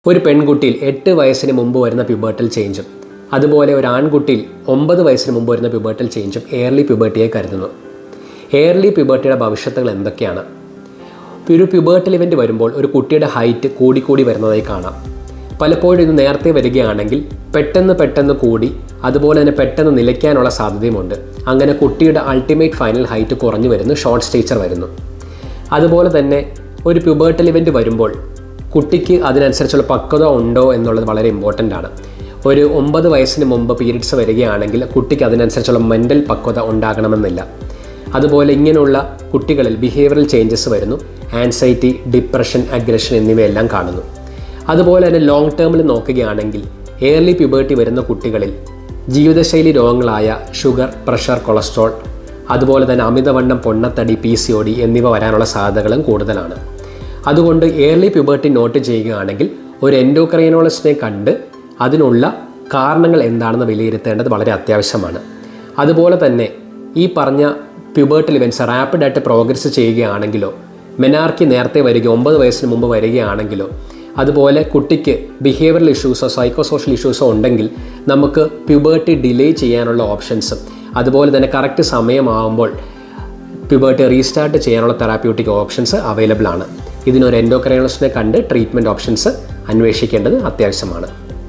ഒരു പെൺകുട്ടിയിൽ 8 വയസ്സിന് മുമ്പ് വരുന്ന പ്യൂബർട്ടൽ ചേഞ്ചും അതുപോലെ ഒരു ആൺകുട്ടിയിൽ 9 വയസ്സിന് മുമ്പ് വരുന്ന പ്യൂബർട്ടൽ ചേഞ്ചും എയർലി പ്യൂബർട്ടിയെ കരുതുന്നു. എയർലി പ്യൂബർട്ടിയുടെ ഭവിഷ്യത്തുകൾ എന്തൊക്കെയാണ്? ഒരു പ്യൂബർട്ടൽ ഇവൻ്റ് വരുമ്പോൾ ഒരു കുട്ടിയുടെ ഹൈറ്റ് കൂടി വരുന്നതായി കാണാം. പലപ്പോഴും ഇത് നേരത്തെ വരികയാണെങ്കിൽ പെട്ടെന്ന് കൂടി അതുപോലെ തന്നെ പെട്ടെന്ന് നിലയ്ക്കാനുള്ള സാധ്യതയുമുണ്ട്. അങ്ങനെ കുട്ടിയുടെ അൾട്ടിമേറ്റ് ഫൈനൽ ഹൈറ്റ് കുറഞ്ഞു വരുന്നു, ഷോർട്ട് സ്റ്റേച്ചർ വരുന്നു. അതുപോലെ തന്നെ ഒരു പ്യൂബർട്ടൽ ഇവൻ്റ് വരുമ്പോൾ കുട്ടിക്ക് അതിനനുസരിച്ചുള്ള പക്വത ഉണ്ടോ എന്നുള്ളത് വളരെ ഇമ്പോർട്ടൻ്റ് ആണ്. ഒരു 9 വയസ്സിന് മുമ്പ് പീരിയഡ്സ് വരികയാണെങ്കിൽ കുട്ടിക്ക് അതിനനുസരിച്ചുള്ള മെൻ്റൽ പക്വത ഉണ്ടാകണമെന്നില്ല. അതുപോലെ ഇങ്ങനെയുള്ള കുട്ടികളിൽ ബിഹേവിയറൽ ചേഞ്ചസ് വരുന്നു, ആൻസൈറ്റി, ഡിപ്രഷൻ, അഗ്രഷൻ എന്നിവയെല്ലാം കാണുന്നു. അതുപോലെ തന്നെ ലോങ് ടേമിൽ നോക്കുകയാണെങ്കിൽ എയർലി പ്യൂബർട്ടി വരുന്ന കുട്ടികളിൽ ജീവിതശൈലി രോഗങ്ങളായ ഷുഗർ, പ്രഷർ, കൊളസ്ട്രോൾ, അതുപോലെ തന്നെ അമിതവണ്ണം, പൊണ്ണത്തടി, PCOD എന്നിവ വരാനുള്ള സാധ്യതകളും കൂടുതലാണ്. അതുകൊണ്ട് എയർലി പ്യൂബർട്ടി നോട്ട് ചെയ്യുകയാണെങ്കിൽ ഒരു എൻഡോക്രൈനോളജിസ്റ്റിനെ കണ്ട് അതിനുള്ള കാരണങ്ങൾ എന്താണെന്ന് വിലയിരുത്തേണ്ടത് വളരെ അത്യാവശ്യമാണ്. അതുപോലെ തന്നെ ഈ പറഞ്ഞ പ്യൂബർട്ടൽ ഇവൻറ്റ്സ് റാപ്പിഡായിട്ട് പ്രോഗ്രസ് ചെയ്യുകയാണെങ്കിലോ, മെനാർക്കി നേരത്തെ വരിക 9 വയസ്സിന് മുമ്പ് വരികയാണെങ്കിലോ, അതുപോലെ കുട്ടിക്ക് ബിഹേവിയറൽ ഇഷ്യൂസോ സൈക്കോ സോഷ്യൽ ഇഷ്യൂസോ ഉണ്ടെങ്കിൽ നമുക്ക് പ്യൂബർട്ടി ഡിലേ ചെയ്യാനുള്ള ഓപ്ഷൻസും അതുപോലെ തന്നെ കറക്റ്റ് സമയമാകുമ്പോൾ പ്യൂബർട്ടി റീസ്റ്റാർട്ട് ചെയ്യാനുള്ള തെറാപ്യൂട്ടിക് ഓപ്ഷൻസ് അവൈലബിൾ ആണ്. ഇതിനൊരു എൻഡോക്രൈനോളജിസ്റ്റിനെ കണ്ട് ട്രീറ്റ്മെൻറ്റ് ഓപ്ഷൻസ് അന്വേഷിക്കേണ്ടത് അത്യാവശ്യമാണ്.